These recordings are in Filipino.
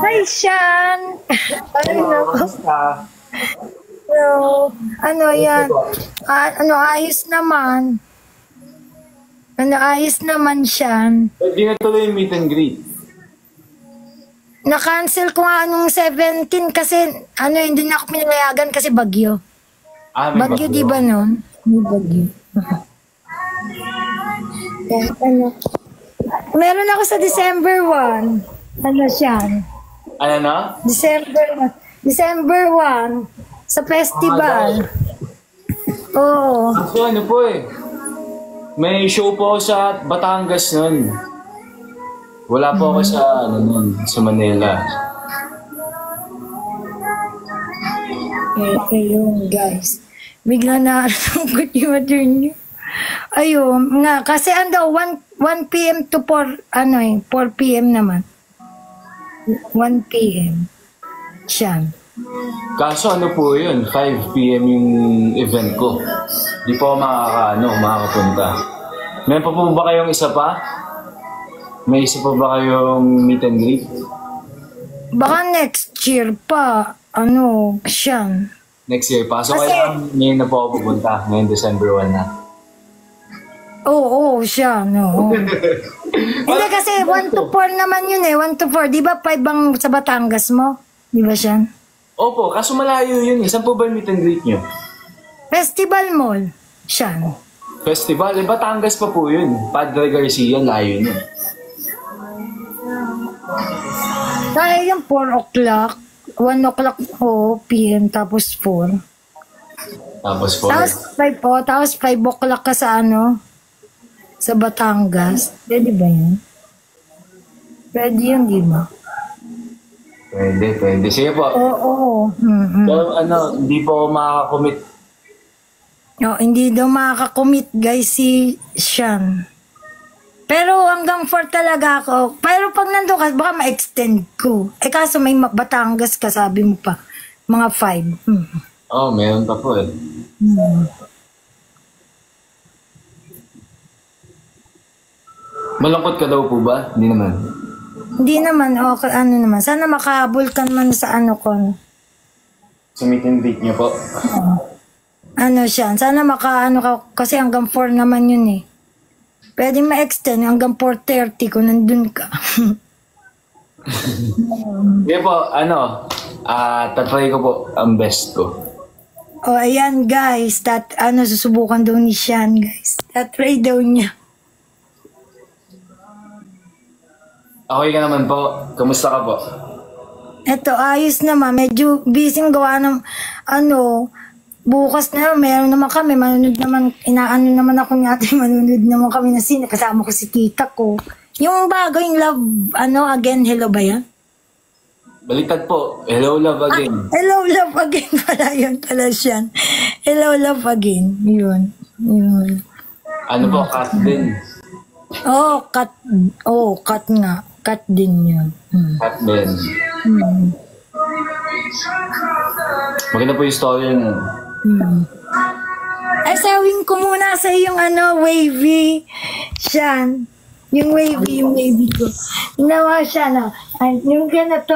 Hi, Sean! Hello. Ano yan? Ayos naman. Ayos naman, Sean. Hindi na tuloy yung meet and greet. Na-cancel ko nga nung 17 kasi hindi na ako pinayagan kasi bagyo. Bagyo, di ba nun? May bagyo. Meron ako sa December 1. Sean? Ano na? December 1 sa festival. Oo. Actually, ano po eh. May show po sa Batangas nun. Wala po ako sa, sa Manila. Ayun, guys. Bigla na good yung mother niyo. Ayun, nga. Kasi 1 p.m. to 4 p.m. naman. 1 p.m. Siyan. Kaso ano po yun, 5 p.m. yung event ko. Di po ako makakapunta. Meron pa po ba kayong isa pa? May isa pa ba kayong meet and greet? Baka next year pa. Siyan. Next year pa. So kailangan ngayon na po ako pupunta. Ngayon December 1 na. Oo, Siyan. Hindi kasi 1 to 4 naman yun 1 to 4. Di ba 5 ang sa Batangas mo? Di ba Siyan? Opo, kaso malayo yun. Saan po ba yung meet and greet nyo? Festival Mall. Siyan. Festival? Batangas pa po yun. Padre Garcia, layo yun. Kaya yung 4 o'clock. 1 o'clock p.m. tapos 4. Tapos 4. Tapos 5 o'clock ka sa sa Batangas. Pwede ba yun? Pwede yun, di ba? Pwede. Sige po. Oo. Pero hindi po ako makakakommit. Hindi daw makakakommit, guys, si Sean. Pero hanggang 4 talaga ako. Pero pag nandun ka, baka ma-extend ko. Kaso may Batangas ka, sabi mo pa. Mga 5. Meron pa po eh. Malungkot ka daw po ba? Hindi naman. Hindi naman. Okay, naman. Sana makahabol ka man sa ko. Sa meet and greet niyo po? Siya. Sana ka. Kasi hanggang 4 naman yun eh. Pwede ma-extend hanggang 4:30 kung nandun ka. Hindi po, tatry ko po ang best ko. Ayan guys. Susubukan daw ni Sean, guys. Tatry daw niya. Okay ka naman po. Kamusta ka po? Eto, ayos naman. Medyo busy gawa ng bukas na meron naman kami, manunod naman, naman ako ni ate, manunod naman kami na sine, kasama ko si tita ko. Yung bago, yung Love, Again, Hello ba yan? Baliktad po. Hello, Love Again. Hello, Love Again pala yun pala siya. Hello, Love Again. Yun. Ano po, cut din? Cut nga. Cut din yun. Cut din. Maganda po yung story yun. Sawin ko muna sa yung wavy Sean. Yung wavy ko. Ginawa siya yung ganito.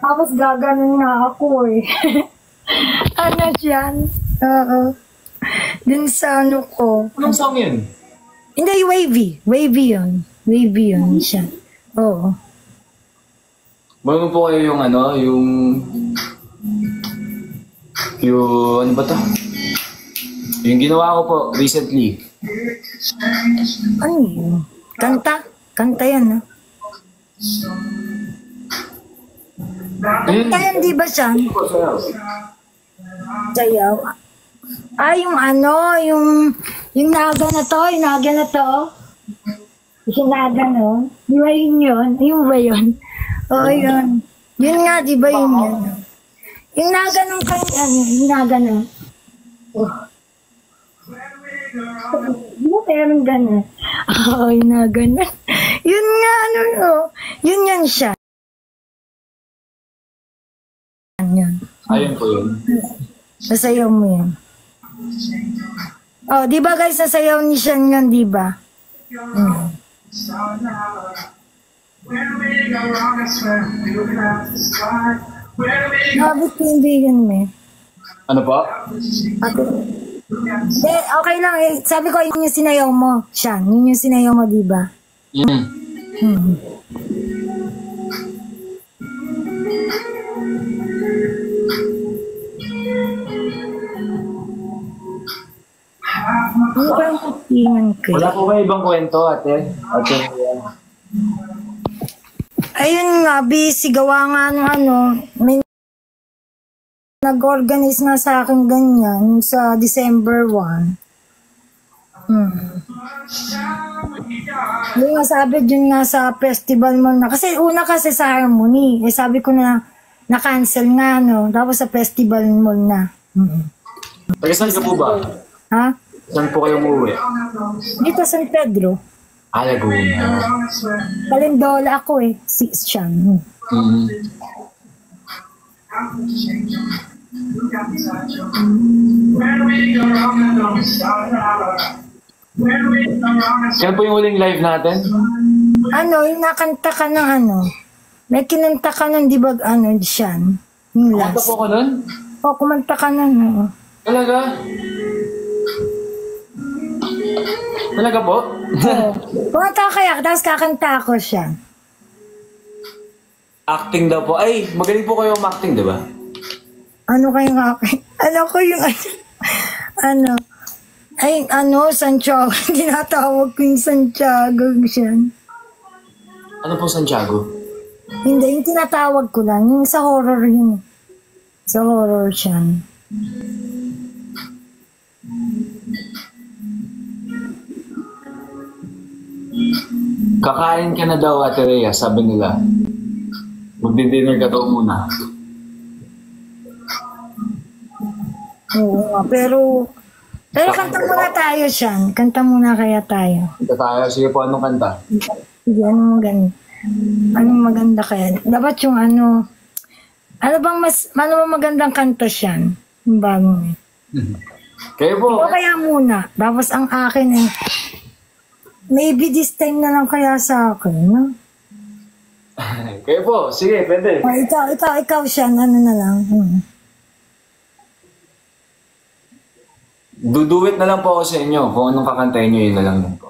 Tapos gaganon na ako eh. Sean? Dun sa ko. Anong song yun? Hindi, wavy. Wavy yun siya. Oo. Bago po kayo yung ano ba to? Yung ginawa ko po recently. Ano yun? Kanta yan, Kanta yan, di ba siya? Sayaw. Yung naga na to. Yung naga, no? Di ba yun? Yung ba yun? Oo, yun. Yun nga, di ba yun? Yung naganong yung naganong. Di ba meron gano'n? Yung naganon. Yun nga, yun siya. Yun. Ayun po yun. Nasayaw mo yan. Di ba guys, nasayaw ni Sean yun, di ba? Nabot ko hindi yun, eh. Ano po? Okay lang eh. Sabi ko, yun yung sinayaw mo. Siya, yun yung sinayaw mo, diba? Hmm. Ano ba yung katingan ko? Wala po kayo ibang kwento, ate? Ate, Ayun nga, busy. Gawa nga ng ano, may nag-organize nga sa akin ganyan sa December 1. Yung nga sabi dun nga sa festival mo na. Kasi una kasi sa Harmony. Eh sabi ko na na-cancel nga, no? Tapos sa festival mo na. taga saan ka po ba? Ha? Saan po kayo umuwi? Dito San Pedro. Laguna. Palindola ako eh. Siya. Kailan po yung huling live natin? Ano, yung nakanta ka ng ano. May kinanta ka ng di ba ano, Siyan. Yung Kumanta last. po ko nun? O, kumanta ka ng ano. Talaga? Talaga po? Oo. Kumanta ka kaya, tapos kakanta ako siya. Acting daw po. Ay, magaling po kayo acting, di ba? Ano kayong akin? Ano ko yung ano? Ay, ano, Santiago. Tinatawag ko yung Santiago siya. Ano po Santiago? Hindi, yung tinatawag ko lang. Yung sa horror yun. Sa horror siya. Kakain ka na daw, Ate Rhea, sabi nila. Magdi-dinner ka daw muna. Oo nga, pero kanta muna tayo siya. Kanta muna kaya tayo. Ito tayo. Sige po, anong kanta? Sige, anong maganda? Anong maganda kaya? Dapat yung ano bang ano bang magandang kanta siya? Yung bagong eh. Kayo po. O kaya muna. Tapos ang akin eh, maybe this time na lang kaya sa akin, no? Kayo po. Sige, pwede. O, ikaw siya, ano na lang. Duduwit na lang po ako sa inyo. Kung anong kakantayin nyo, yun na lang din po.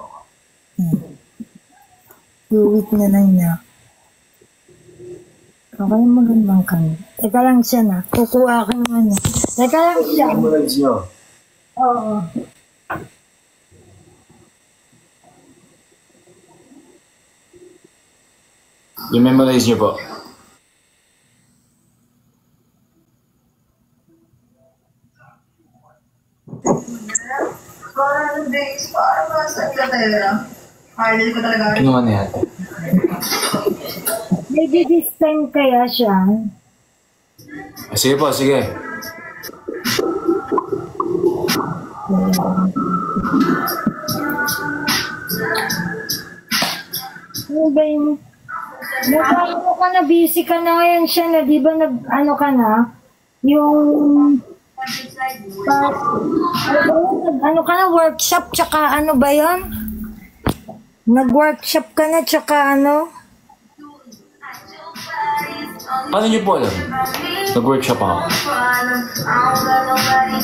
Do it na lang na. Okay, magandang kanta. Teka lang siya na. Kukuha ko ng ano. Teka lang siya. Memorize nyo. Oo. I-memorize nyo po. Parang days, parang sa Inglaterra. Idol ko talaga. Ano man yan? Maybe this time kaya siya. Sige po, sige. Ano ba yun? Ano ka na, busy ka na ngayon siya na, di ba ano ka na? Yung ano ka na, workshop, tsaka ano ba yun? Nag-workshop ka na, tsaka ano? Paano nyo po alam? Nag-workshop ako.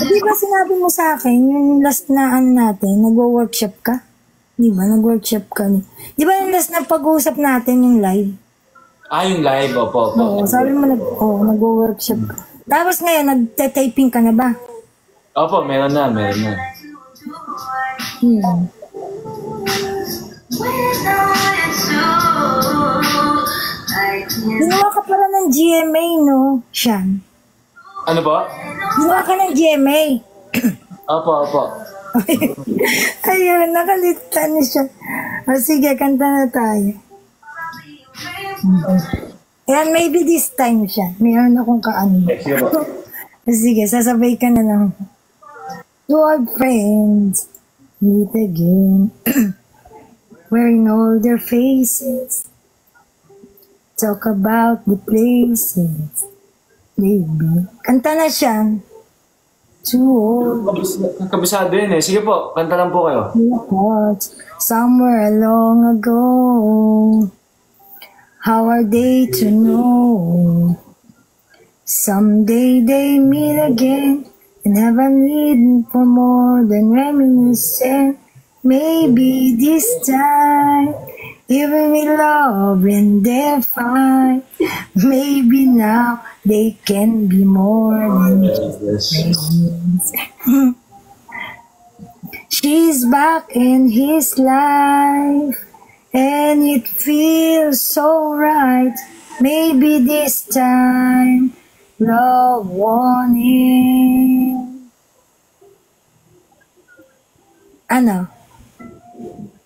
Di ba sinabi mo sa akin, yung last na ano natin, nag-workshop ka? Di ba, nag-workshop ka? Di ba yung last na pag-uusap natin, yung live? Yung live, opo. Oo, sabi mo, nag-workshop ka. Tapos ngayon, nag-typing ka na ba? Opo, meron na. Ginawa ka pala ng GMA, no? Siyan. Ano po? Ginawa ka ng GMA. Opo. Ayun, nakalita na siya. O sige, kanta na tayo. Ayan, maybe this time siya. Mayroon akong kaano. Sige, sasabay ka na lang. To our friends, meet again. Wearing all their faces. Talk about the places. Baby. Kanta na siya. too old. Kabisado yun eh. Sige po, kanta lang po kayo. Hearts somewhere long ago. How are they to know? Someday they meet again and have a need for more than reminiscing. Maybe this time, even with love and their fight, maybe now they can be more than just friends. She's back in his life, and it feels so right. Maybe this time, love won him. Ano?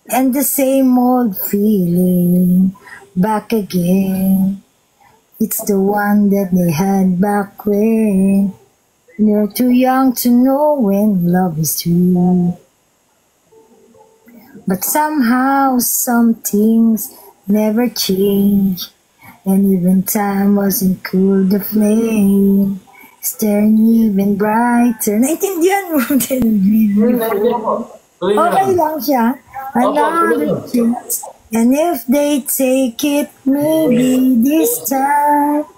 And the same old feeling back again. It's the one that they had back when you're too young to know when love is true. But somehow some things never change, and even time wasn't cool the flame, staring even brighter. Naintindihan mo din. Okay lang siya. Another chance. And if they take it, maybe this time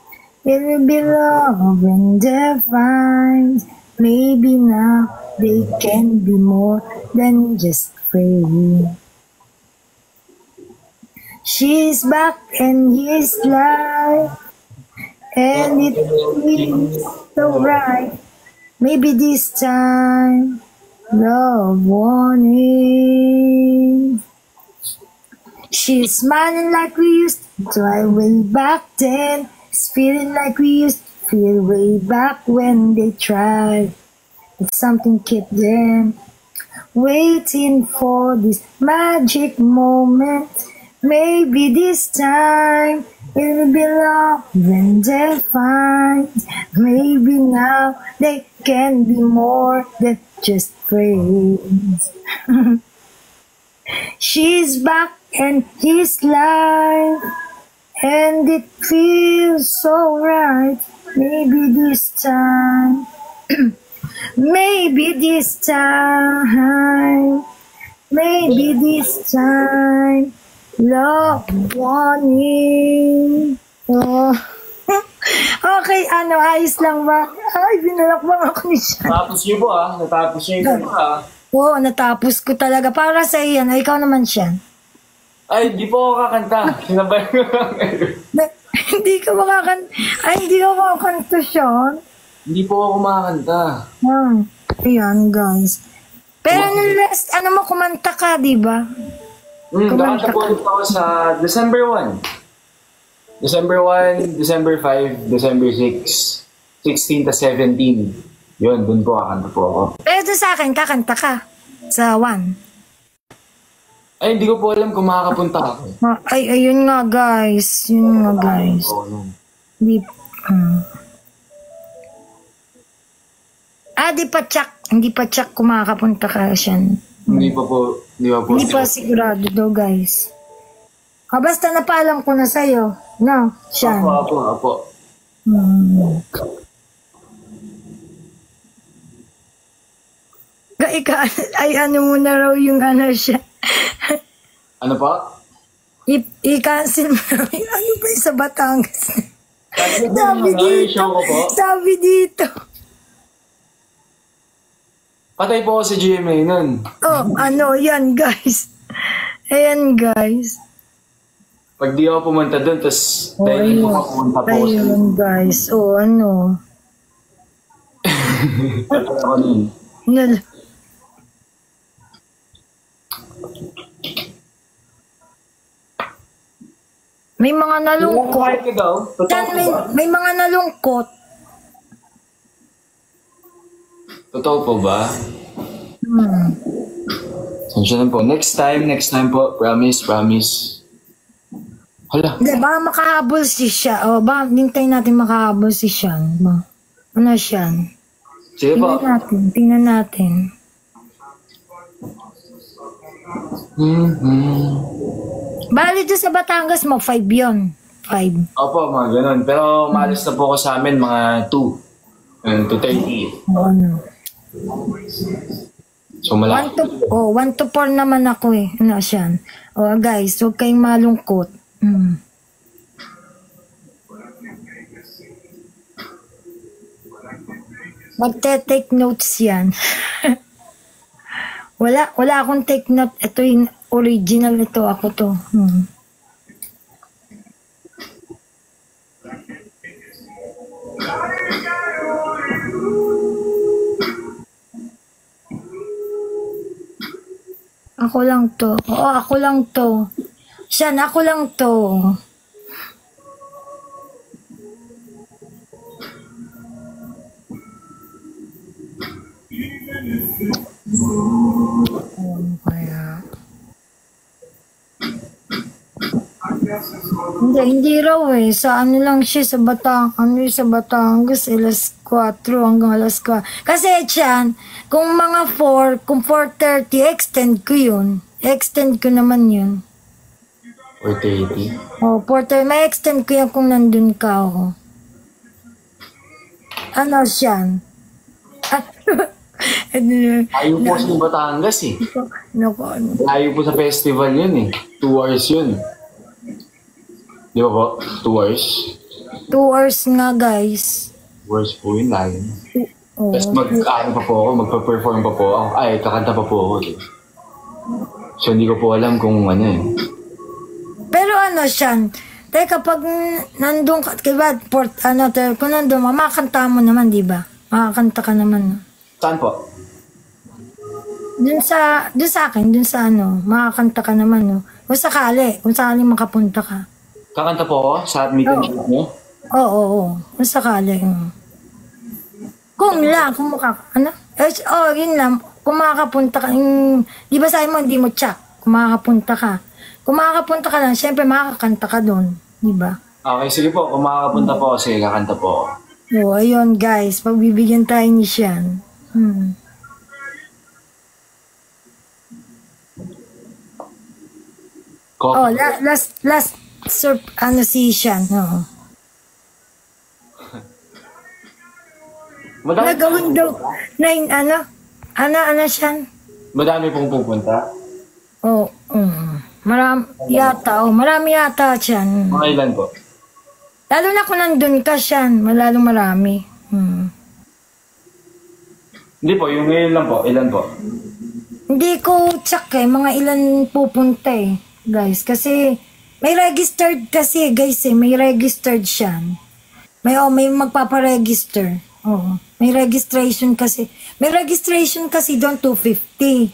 it will be love and divine. Maybe now they can be more than just friends. She's back in his life, and it feels so right. Maybe this time love won it. She's smiling like we used to try way back then. It's feeling like we used to feel way back when they tried. But something kept them waiting for this magic moment. Maybe this time it will be love and defined. Maybe now they can be more than just friends. She's back in his life, and it feels so right. Maybe this time, maybe this time, maybe this time, love won it. Oh. Okay, ayos lang ba? Ay, binalakbang ako ni siya. Natapos niyo po natapos niyo yung kanta Oo, natapos ko talaga. Para sa iyan, ikaw naman siya. Ay, di po ako kakanta. Sinabay ko lang kayo. Hindi ka makakanta. Ay, hindi ka makakanta siya. Hindi po ako makakanta. Ayan, guys. Pero nilast, mo, kumanta ka, di ba? Kakanta po ulit ako sa December 1. December 1, December 5, December 6, 16 to 17. Yun, dun po kakanta po ako. Pero sa akin, kakanta ka. Sa 1. Ay, hindi ko po alam kung makakapunta ako. Ay, ayun nga, guys. Yun nga, guys. Di, di pa check. Hindi pa check kung makakapunta ka siya. Hindi pa po. Hindi pa sigurado daw, guys. Basta napaalam ko na sa'yo. No, siya. Apo. Ay, mo na raw yung siya. Ano pa? I-cancel mo na yung ba sa Batangas. Sabi dito. Sabi dito. Patay po ako sa GMA nun. Yan, guys. Ayan, guys. Pag di ako pumunta dun, tapos dahil po pumunta po. Ayun, guys. Ako nun. May mga nalungkot. May mga nalungkot. Totoo po ba? Sansya na po. Next time po. Promise. Hala. Hindi, baka makahabol si siya. Baka hintay natin makahabol si Sean. Ano siya? Sige po. Tingnan natin. Bali doon sa Batangas mo, 5 yun. 5. Opo, mga ganun. Pero maalis na po ako sa amin, mga 2. 2:30. So, malaki. 1 to 4 naman ako eh. Ano siyan. O guys, huwag kayong malungkot. Magte-take notes yan. wala akong take note. Ito yung original ito. Ako to. Ako lang to. Oo, ako lang to. Siyan, ako lang to. Kaya. Hindi raw eh. Sa ano lang siya, sa Batangas, alas 4 hanggang alas 4. Kasi siyan, kung mga 4, kung 4:30, extend ko yun. Extend ko naman yun. 4:30. Oh, 4:30, may extend ko yan kung nandun ka ako. Ano siyan? Layo po sa Batangas eh. Ano? Layo po sa festival yun eh. 2 hours yun. Di ba po? 2 hours? 2 hours nga, guys. 2 hours po yun, layo. Oh. Tapos mag-ano pa po ako, magpa-perform pa po ako. Ay, kakanta pa po ako. So, hindi ko po alam kung ano eh. Pero ano siyan, teka, pag nandun ka, diba, kung nandun, makakanta mo naman, di ba? Makakanta ka naman. Saan po? Dun sa akin, dun sa ano, makakanta ka naman, no? Kung sakali makapunta ka. Kakanta po ako sa meet and shoot mo? Oo. Kung sakali. Kung ano? Yun lang. Kung makakapunta ka, di ba sabi mo, hindi mo check. Kung makakapunta ka. Kung makakapunta ka lang, syempre makakanta ka doon. Di ba? Okay, sige po. Kung makakapunta po ako, sige, kakanta po ako. Oo, ayun guys. Pagbibigyan tayo ni Sian. Oh, last si Sian. Oo. Nagawin daw na ano Sian? Madami pong pupunta? Oo. Marami yata Sian. Mga ilan po? Lalo na kung nandun ka Sian, marami. Hindi po, yung ngayon lang po. Ilan po? Hindi ko check mga ilan pupunta guys. Kasi may registered kasi guys may registered Sian. May magpaparegister. Oo. May registration kasi. May registration kasi doon 250.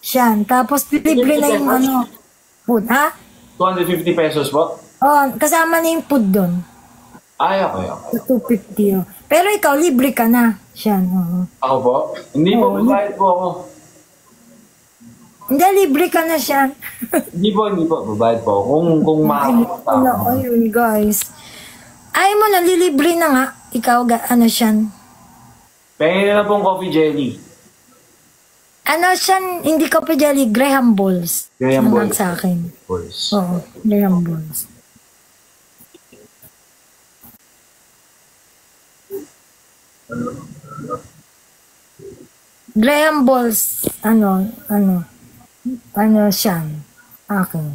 Siyan. Tapos libre na yung food, ha? 250 pesos po? Oo, kasama na yung food doon. Ay, okay. 250. Pero ikaw, libre ka na. Siyan, oo. Ako po? Hindi po, babayad po ako. Hindi, libre ka na siyan. Hindi po, babayad po ako. Kung makakita ako. Ayun, guys. Ay mo, nalilibre na nga. Ikaw, siyan? Pengin na pong coffee jelly. Siyan, hindi ko pa jelly, Graham Balls. Graham Balls. Sa akin. Balls. Oo, Graham Balls. Graham Balls, siyan? Akin.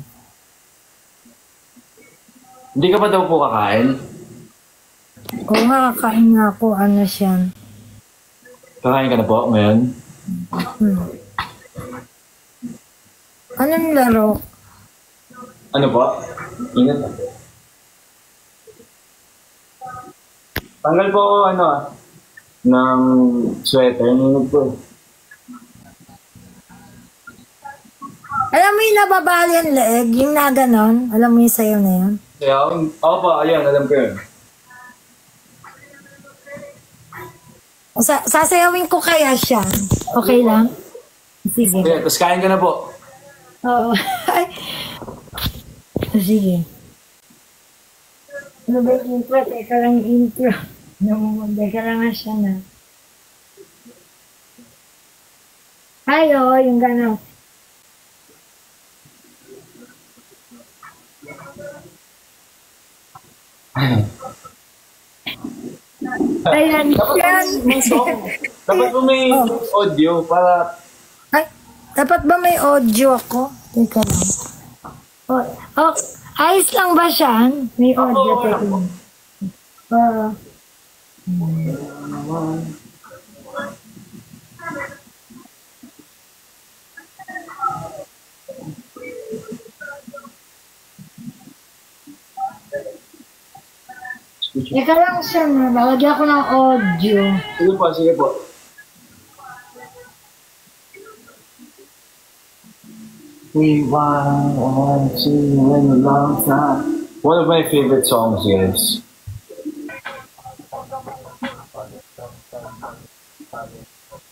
Hindi ka pa daw po kakain? Oo nga, kakain nga ako, siyan? Kakain ka na po ngayon? Anong laro? Ano po? Ingat na. Tanggal po ng sweater. Ninod po. Alam mo yung nababali ang leeg, yung na ganon? Alam mo yung sayo na yun? Sayaw? Oo po, ayun, alam ko yun. Sasayawin ko kaya siya. Okay lang? Sige. Okay, tapos kain ka na po. Oo. Sige. Ano ba yung intro? Teka lang yung intro. Teka lang na siya na. Yung gano'n. Ayan, yan. Dapat po may audio para... Ay, dapat ba may audio ako? Teka lang. Oh, ayos lang ba siya? May audio. Oo, Teka lang. Ah, teka lang siya na. Lalagyan ko ng audio. Sige po, sige po. We want to in a long time. One of my favorite songs, guys.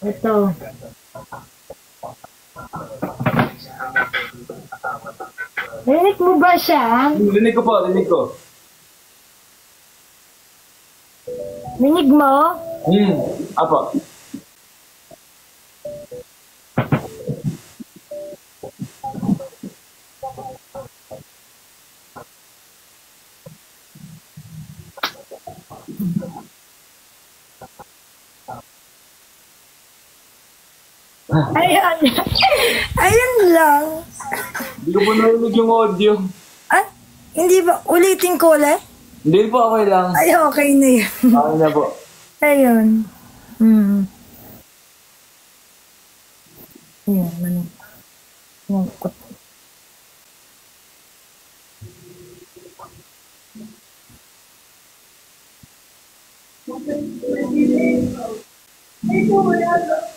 Ito. Rinig mo ba siya? Rinig ko po, rinig ko. Rinig mo? Apo. Ayun. Ayun lang. Hindi ko po narinig yung audio. Ay, hindi ba? Ulitin ko ulit? Hindi po, okay lang. Ay, okay na yun. Okay na po. Ayun. Ayun, manungkot. Ito, wala.